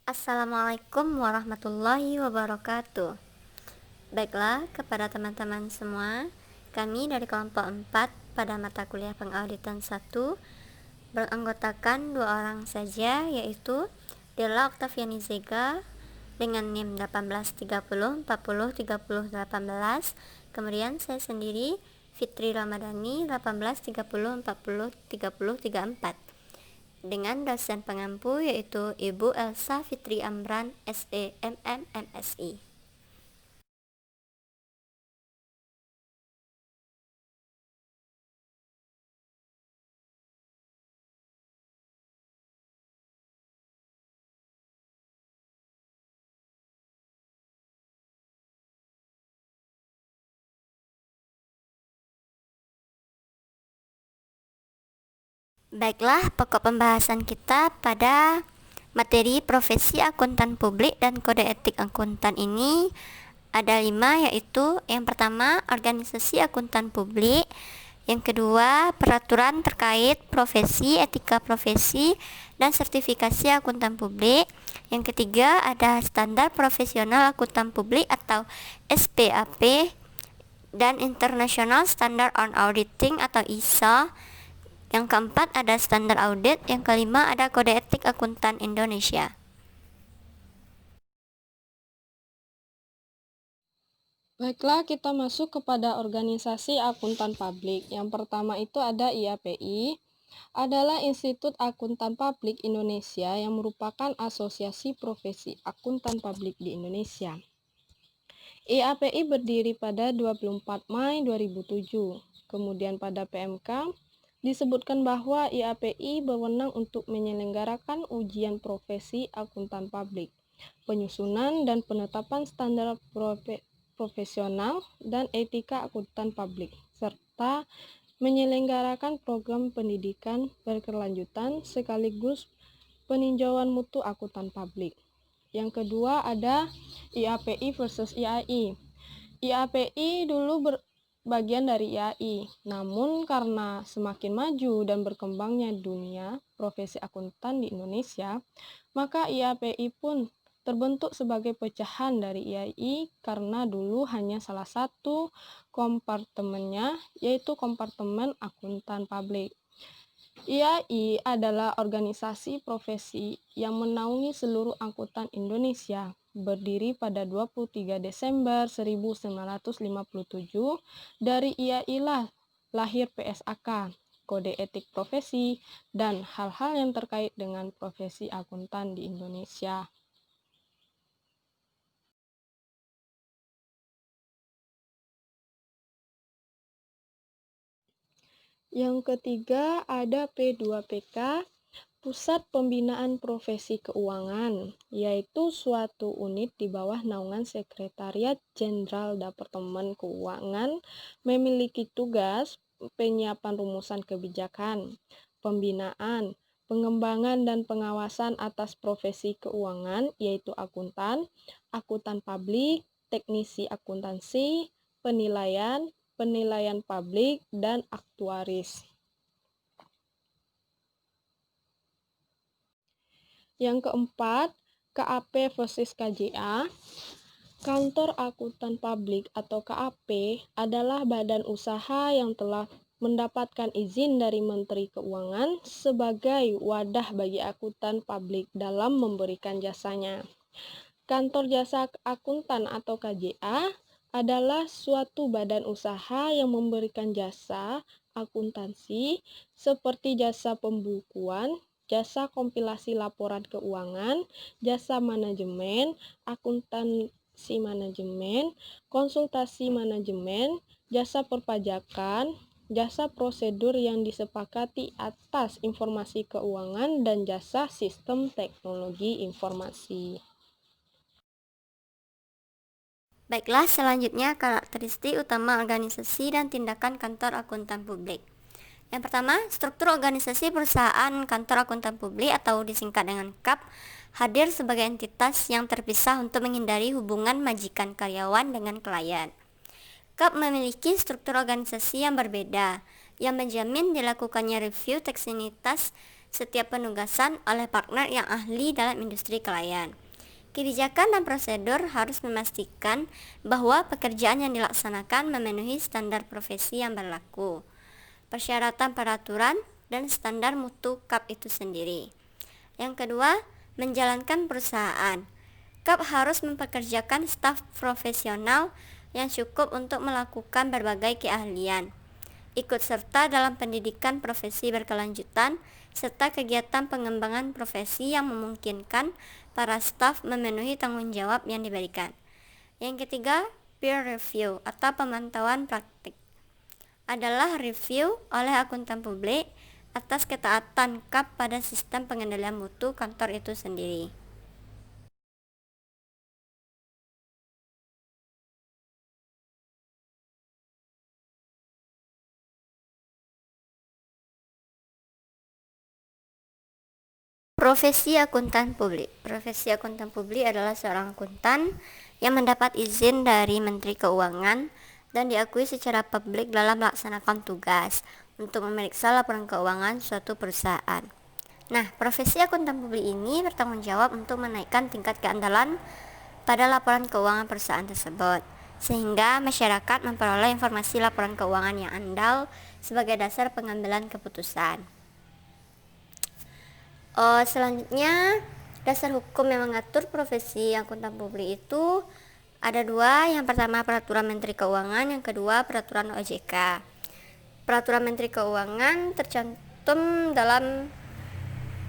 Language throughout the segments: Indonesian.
Assalamualaikum warahmatullahi wabarakatuh. Baiklah, kepada teman-teman semua, kami dari kelompok 4 pada mata kuliah pengauditan 1 beranggotakan 2 orang saja, yaitu Della Oktaviani Zega dengan NIM 1830403018, kemudian saya sendiri Fitri Ramadhani 1830403034, dengan dosen pengampu yaitu Ibu Elsa Fitri Amran SEMM MSI. Baiklah, pokok pembahasan kita pada materi profesi akuntan publik dan kode etik akuntan ini ada 5, yaitu yang pertama organisasi akuntan publik, yang kedua peraturan terkait profesi, etika profesi, dan sertifikasi akuntan publik, yang ketiga ada standar profesional akuntan publik atau SPAP, dan International Standard on Auditing atau ISA. Yang keempat ada standar audit, yang kelima ada kode etik akuntan Indonesia. Baiklah, kita masuk kepada organisasi akuntan publik. Yang pertama itu ada IAPI, adalah Institut Akuntan Publik Indonesia yang merupakan asosiasi profesi akuntan publik di Indonesia. IAPI berdiri pada 24 Mei 2007. Kemudian pada PMK disebutkan bahwa IAPI berwenang untuk menyelenggarakan ujian profesi akuntan publik, penyusunan dan penetapan standar profesional dan etika akuntan publik, serta menyelenggarakan program pendidikan berkelanjutan sekaligus peninjauan mutu akuntan publik. Yang kedua ada IAPI versus IAI. IAPI dulu bagian dari IAI, namun karena semakin maju dan berkembangnya dunia profesi akuntan di Indonesia, maka IAPI pun terbentuk sebagai pecahan dari IAI karena dulu hanya salah satu kompartemennya, yaitu kompartemen akuntan publik. IAI adalah organisasi profesi yang menaungi seluruh akuntan Indonesia, berdiri pada 23 Desember 1957. Dari IAI lah lahir PSAK, Kode Etik Profesi, dan hal-hal yang terkait dengan profesi akuntan di Indonesia. Yang ketiga ada P2PK, Pusat Pembinaan Profesi Keuangan, yaitu suatu unit di bawah naungan Sekretariat Jenderal Departemen Keuangan, memiliki tugas penyiapan rumusan kebijakan, pembinaan, pengembangan dan pengawasan atas profesi keuangan, yaitu akuntan, akuntan publik, teknisi akuntansi, penilaian publik, dan aktuaris. Yang keempat, KAP versus KJA. Kantor Akuntan Publik atau KAP adalah badan usaha yang telah mendapatkan izin dari Menteri Keuangan sebagai wadah bagi akuntan publik dalam memberikan jasanya. Kantor Jasa Akuntan atau KJA adalah suatu badan usaha yang memberikan jasa akuntansi seperti jasa pembukuan, jasa kompilasi laporan keuangan, jasa manajemen, akuntansi manajemen, konsultasi manajemen, jasa perpajakan, jasa prosedur yang disepakati atas informasi keuangan, dan jasa sistem teknologi informasi. Baiklah, selanjutnya karakteristik utama organisasi dan tindakan kantor akuntan publik. Yang pertama, struktur organisasi perusahaan kantor akuntan publik atau disingkat dengan KAP hadir sebagai entitas yang terpisah untuk menghindari hubungan majikan karyawan dengan klien. KAP memiliki struktur organisasi yang berbeda, yang menjamin dilakukannya review teknisitas setiap penugasan oleh partner yang ahli dalam industri klien. Kebijakan dan prosedur harus memastikan bahwa pekerjaan yang dilaksanakan memenuhi standar profesi yang berlaku, persyaratan peraturan, dan standar mutu KAP itu sendiri. Yang kedua, menjalankan perusahaan. KAP harus mempekerjakan staf profesional yang cukup untuk melakukan berbagai keahlian, ikut serta dalam pendidikan profesi berkelanjutan, serta kegiatan pengembangan profesi yang memungkinkan para staf memenuhi tanggung jawab yang diberikan. Yang ketiga, peer review atau pemantauan praktik adalah review oleh akuntan publik atas ketaatan KAP pada sistem pengendalian mutu kantor itu sendiri. Profesi akuntan publik. Profesi akuntan publik adalah seorang akuntan yang mendapat izin dari Menteri Keuangan dan diakui secara publik dalam melaksanakan tugas untuk memeriksa laporan keuangan suatu perusahaan. Nah, profesi akuntan publik ini bertanggung jawab untuk menaikkan tingkat keandalan pada laporan keuangan perusahaan tersebut, sehingga masyarakat memperoleh informasi laporan keuangan yang andal sebagai dasar pengambilan keputusan. Selanjutnya, dasar hukum yang mengatur profesi akuntan publik itu ada dua. Yang pertama, peraturan Menteri Keuangan, yang kedua, peraturan OJK. Peraturan Menteri Keuangan tercantum dalam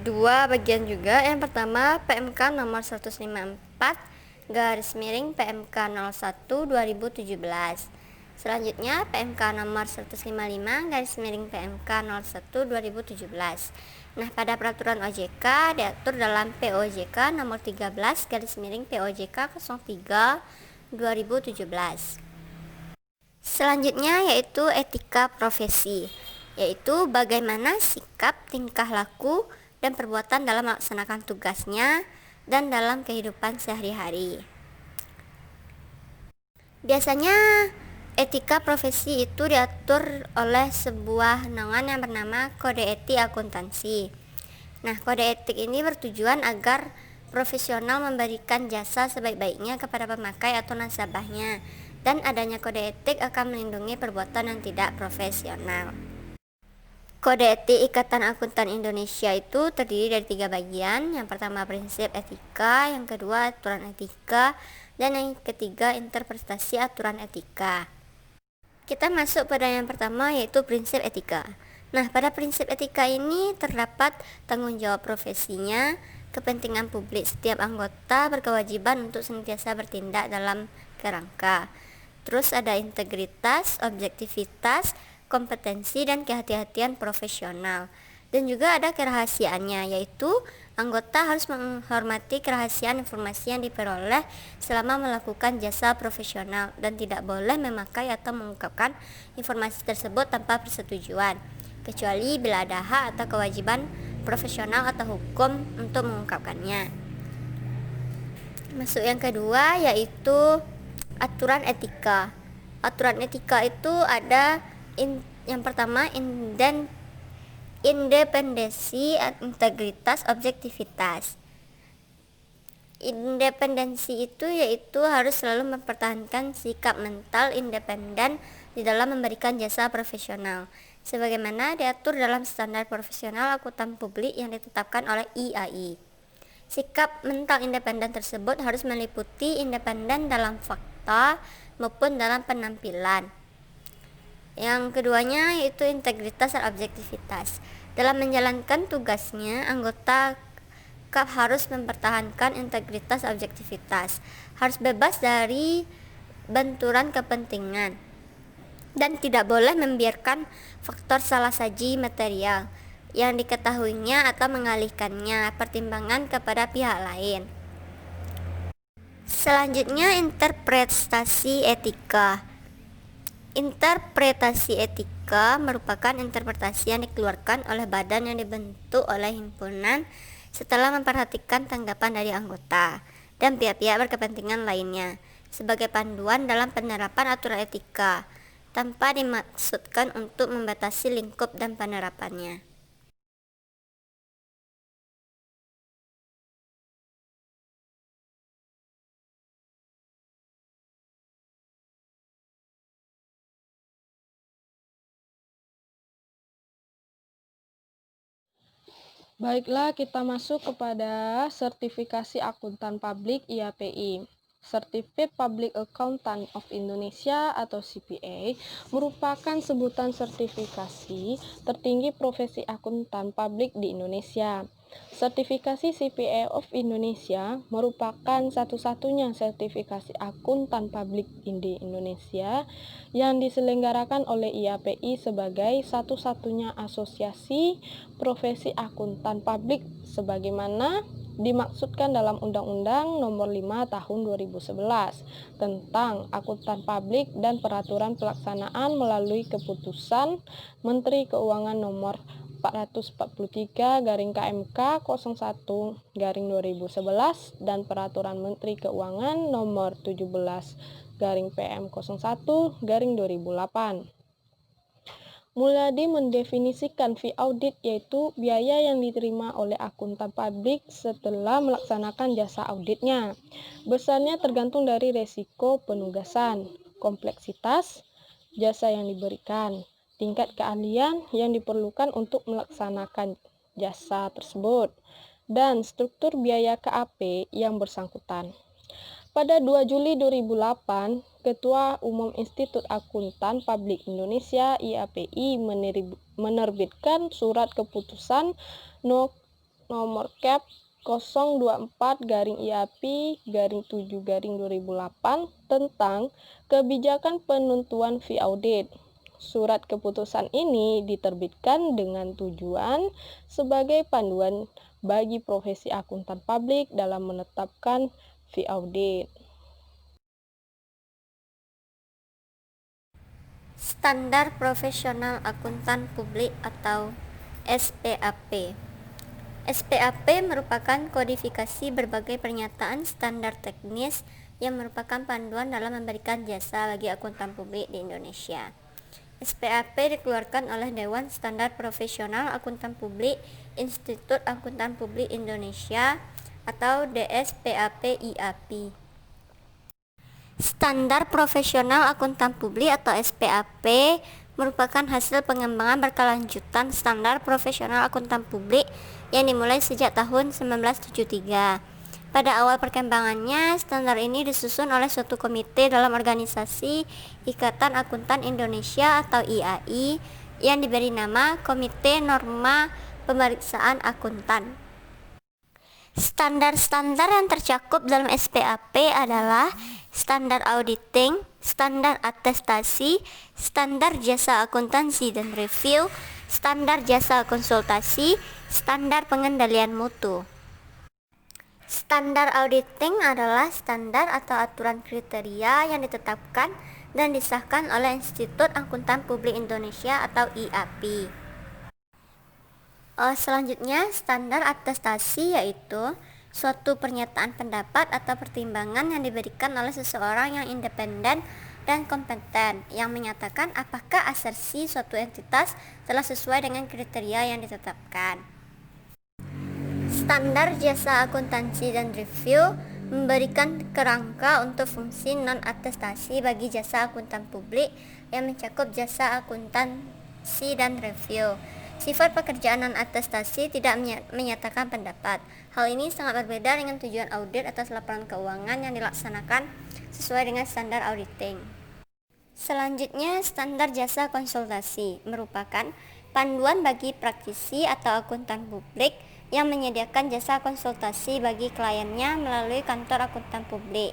dua bagian juga. Yang pertama, PMK nomor 154 garis miring PMK 01 2017. Selanjutnya, PMK nomor 155 garis miring PMK 01 2017. Nah, pada peraturan OJK diatur dalam POJK nomor 13 garis miring POJK 03 2017. Selanjutnya yaitu etika profesi, yaitu bagaimana sikap, tingkah laku, dan perbuatan dalam melaksanakan tugasnya dan dalam kehidupan sehari-hari. Biasanya etika profesi itu diatur oleh sebuah naungan yang bernama Kode Etik Akuntansi. Nah, kode etik ini bertujuan agar profesional memberikan jasa sebaik-baiknya kepada pemakai atau nasabahnya, dan adanya kode etik akan melindungi perbuatan yang tidak profesional. Kode Etik Ikatan Akuntan Indonesia itu terdiri dari 3 bagian. Yang pertama, prinsip etika, yang kedua, aturan etika, dan yang ketiga, interpretasi aturan etika. Kita masuk pada yang pertama, yaitu prinsip etika. Nah, pada prinsip etika ini terdapat tanggung jawab profesinya, kepentingan publik. Setiap anggota berkewajiban untuk senantiasa bertindak dalam kerangka. Terus ada integritas, objektivitas, kompetensi, dan kehati-hatian profesional. Dan juga ada kerahasiaannya, yaitu anggota harus menghormati kerahasiaan informasi yang diperoleh selama melakukan jasa profesional dan tidak boleh memakai atau mengungkapkan informasi tersebut tanpa persetujuan, kecuali bila ada hak atau kewajiban profesional atau hukum untuk mengungkapkannya. Masuk yang kedua, yaitu aturan etika. Aturan etika itu ada yang pertama, independensi, integritas, objektivitas. Independensi itu yaitu harus selalu mempertahankan sikap mental independen di dalam memberikan jasa profesional, sebagaimana diatur dalam standar profesional akuntan publik yang ditetapkan oleh IAI. Sikap mental independen tersebut harus meliputi independen dalam fakta maupun dalam penampilan. Yang keduanya yaitu integritas dan objektivitas. Dalam menjalankan tugasnya, anggota KAP harus mempertahankan integritas dan objektivitas, harus bebas dari benturan kepentingan, dan tidak boleh membiarkan faktor salah saji material yang diketahuinya atau mengalihkannya pertimbangan kepada pihak lain. Selanjutnya, interpretasi etika. Interpretasi etika merupakan interpretasi yang dikeluarkan oleh badan yang dibentuk oleh himpunan setelah memperhatikan tanggapan dari anggota dan pihak-pihak berkepentingan lainnya sebagai panduan dalam penerapan aturan etika, tanpa dimaksudkan untuk membatasi lingkup dan penerapannya. Baiklah, kita masuk kepada sertifikasi akuntan publik IAPI. Certificate Public Accountant of Indonesia atau CPA merupakan sebutan sertifikasi tertinggi profesi akuntan publik di Indonesia. Sertifikasi CPA of Indonesia merupakan satu-satunya sertifikasi akuntan publik di Indonesia yang diselenggarakan oleh IAPI sebagai satu-satunya asosiasi profesi akuntan publik sebagaimana dimaksudkan dalam Undang-Undang Nomor 5 Tahun 2011 tentang akuntan publik dan peraturan pelaksanaan melalui keputusan Menteri Keuangan Nomor 443/KMK 01/2011 dan peraturan Menteri Keuangan Nomor 17/PM 01/2008. Mulyadi mendefinisikan fee audit yaitu biaya yang diterima oleh akuntan publik setelah melaksanakan jasa auditnya. Besarnya tergantung dari resiko penugasan, kompleksitas jasa yang diberikan, tingkat keahlian yang diperlukan untuk melaksanakan jasa tersebut, dan struktur biaya KAP yang bersangkutan. Pada 2 Juli 2008, Ketua Umum Institut Akuntan Publik Indonesia IAPI menerbitkan surat keputusan nomor Cap 024/IAPI/7/2008 tentang kebijakan penentuan fee audit. Surat keputusan ini diterbitkan dengan tujuan sebagai panduan bagi profesi akuntan publik dalam menetapkan fee audit. Standar Profesional Akuntan Publik atau SPAP. SPAP merupakan kodifikasi berbagai pernyataan standar teknis yang merupakan panduan dalam memberikan jasa bagi akuntan publik di Indonesia. SPAP dikeluarkan oleh Dewan Standar Profesional Akuntan Publik Institut Akuntan Publik Indonesia atau DSPAP IAPI. Standar Profesional Akuntan Publik atau SPAP merupakan hasil pengembangan berkelanjutan standar profesional akuntan publik yang dimulai sejak tahun 1973. Pada awal perkembangannya, standar ini disusun oleh suatu komite dalam organisasi Ikatan Akuntan Indonesia atau IAI yang diberi nama Komite Norma Pemeriksaan Akuntan. Standar-standar yang tercakup dalam SPAP adalah standar auditing, standar atestasi, standar jasa akuntansi dan review, standar jasa konsultasi, standar pengendalian mutu. Standar auditing adalah standar atau aturan kriteria yang ditetapkan dan disahkan oleh Institut Akuntan Publik Indonesia atau IAPI. Selanjutnya, standar atestasi yaitu suatu pernyataan pendapat atau pertimbangan yang diberikan oleh seseorang yang independen dan kompeten yang menyatakan apakah asersi suatu entitas telah sesuai dengan kriteria yang ditetapkan. Standar jasa akuntansi dan review memberikan kerangka untuk fungsi non-atestasi bagi jasa akuntan publik yang mencakup jasa akuntansi dan review. Sifat pekerjaan non-atestasi tidak menyatakan pendapat. Hal ini sangat berbeda dengan tujuan audit atas laporan keuangan yang dilaksanakan sesuai dengan standar auditing. Selanjutnya, standar jasa konsultasi merupakan panduan bagi praktisi atau akuntan publik yang menyediakan jasa konsultasi bagi kliennya melalui kantor akuntan publik.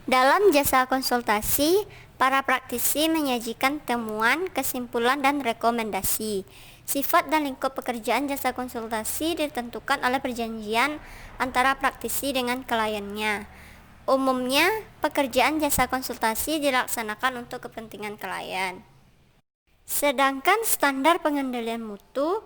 Dalam jasa konsultasi, para praktisi menyajikan temuan, kesimpulan, dan rekomendasi. Sifat dan lingkup pekerjaan jasa konsultasi ditentukan oleh perjanjian antara praktisi dengan kliennya. Umumnya, pekerjaan jasa konsultasi dilaksanakan untuk kepentingan klien. Sedangkan standar pengendalian mutu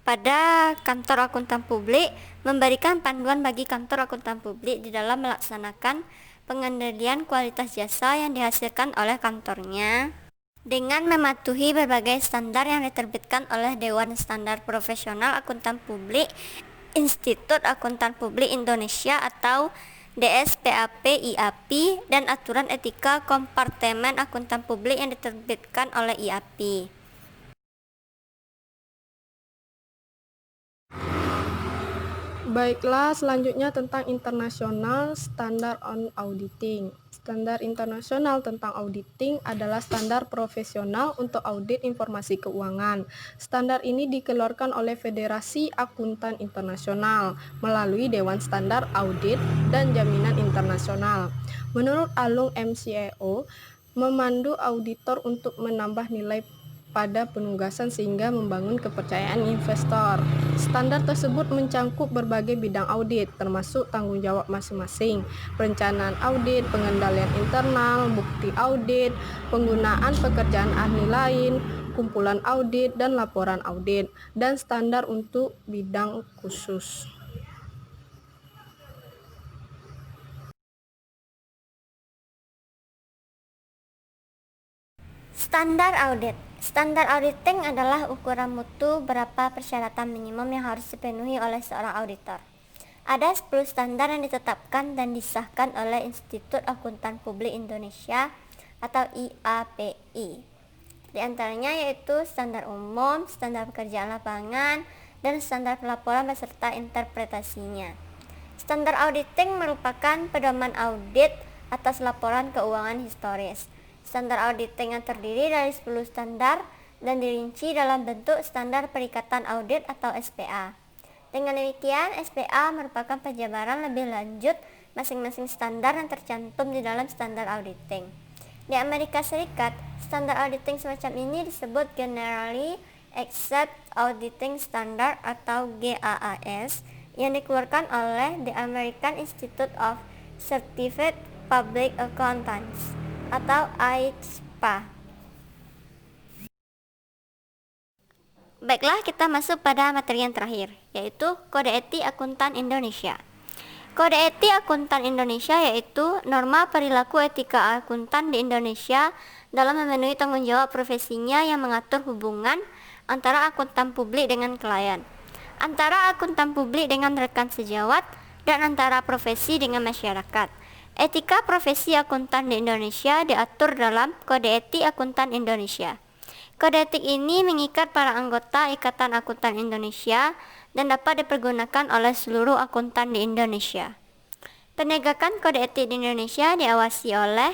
pada kantor akuntan publik memberikan panduan bagi kantor akuntan publik di dalam melaksanakan pengendalian kualitas jasa yang dihasilkan oleh kantornya dengan mematuhi berbagai standar yang diterbitkan oleh Dewan Standar Profesional Akuntan Publik Institut Akuntan Publik Indonesia atau DSPAP IAPI dan aturan etika kompartemen akuntan publik yang diterbitkan oleh IAPI. Baiklah, selanjutnya tentang internasional standar on auditing. Standar internasional tentang auditing adalah standar profesional untuk audit informasi keuangan. Standar ini dikeluarkan oleh Federasi Akuntan Internasional melalui Dewan Standar Audit dan Jaminan Internasional. Menurut Alung MCAO, memandu auditor untuk menambah nilai pada penugasan sehingga membangun kepercayaan investor. Standar tersebut mencangkup berbagai bidang audit, termasuk tanggung jawab masing-masing, perencanaan audit, pengendalian internal, bukti audit, penggunaan pekerjaan ahli lain, kumpulan audit, dan laporan audit, dan standar untuk bidang khusus. Standar audit. Standar auditing adalah ukuran mutu berapa persyaratan minimum yang harus dipenuhi oleh seorang auditor. Ada 10 standar yang ditetapkan dan disahkan oleh Institut Akuntan Publik Indonesia atau IAPI. Di antaranya yaitu standar umum, standar pekerjaan lapangan, dan standar pelaporan beserta interpretasinya. Standar auditing merupakan pedoman audit atas laporan keuangan historis. Standar auditing yang terdiri dari 10 standar dan dirinci dalam bentuk standar perikatan audit atau SPA. Dengan demikian, SPA merupakan penjabaran lebih lanjut masing-masing standar yang tercantum di dalam standar auditing. Di Amerika Serikat, standar auditing semacam ini disebut Generally Accepted Auditing Standard atau GAAS yang dikeluarkan oleh The American Institute of Certified Public Accountants atau AICPA. Baiklah, kita masuk pada materi yang terakhir, yaitu Kode Etik Akuntan Indonesia. Kode Etik Akuntan Indonesia yaitu norma perilaku etika akuntan di Indonesia dalam memenuhi tanggung jawab profesinya yang mengatur hubungan antara akuntan publik dengan klien, antara akuntan publik dengan rekan sejawat, dan antara profesi dengan masyarakat. Etika profesi akuntan di Indonesia diatur dalam Kode Etik Akuntan Indonesia. Kode etik ini mengikat para anggota Ikatan Akuntan Indonesia dan dapat dipergunakan oleh seluruh akuntan di Indonesia. Penegakan kode etik di Indonesia diawasi oleh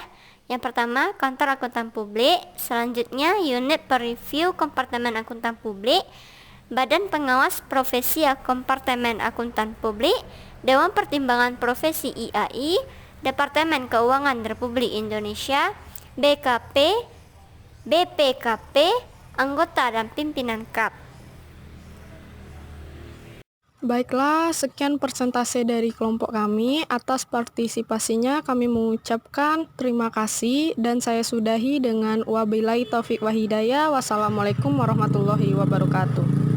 yang pertama, Kantor Akuntan Publik, selanjutnya Unit Perreview Kompartemen Akuntan Publik, Badan Pengawas Profesi Kompartemen Akuntan Publik, Dewan Pertimbangan Profesi IAI, Departemen Keuangan Republik Indonesia, BKP, BPKP, anggota dan pimpinan KAP. Baiklah, sekian persentase dari kelompok kami. Atas partisipasinya kami mengucapkan terima kasih dan saya sudahi dengan wabillahi taufik wa hidayah. Wassalamualaikum warahmatullahi wabarakatuh.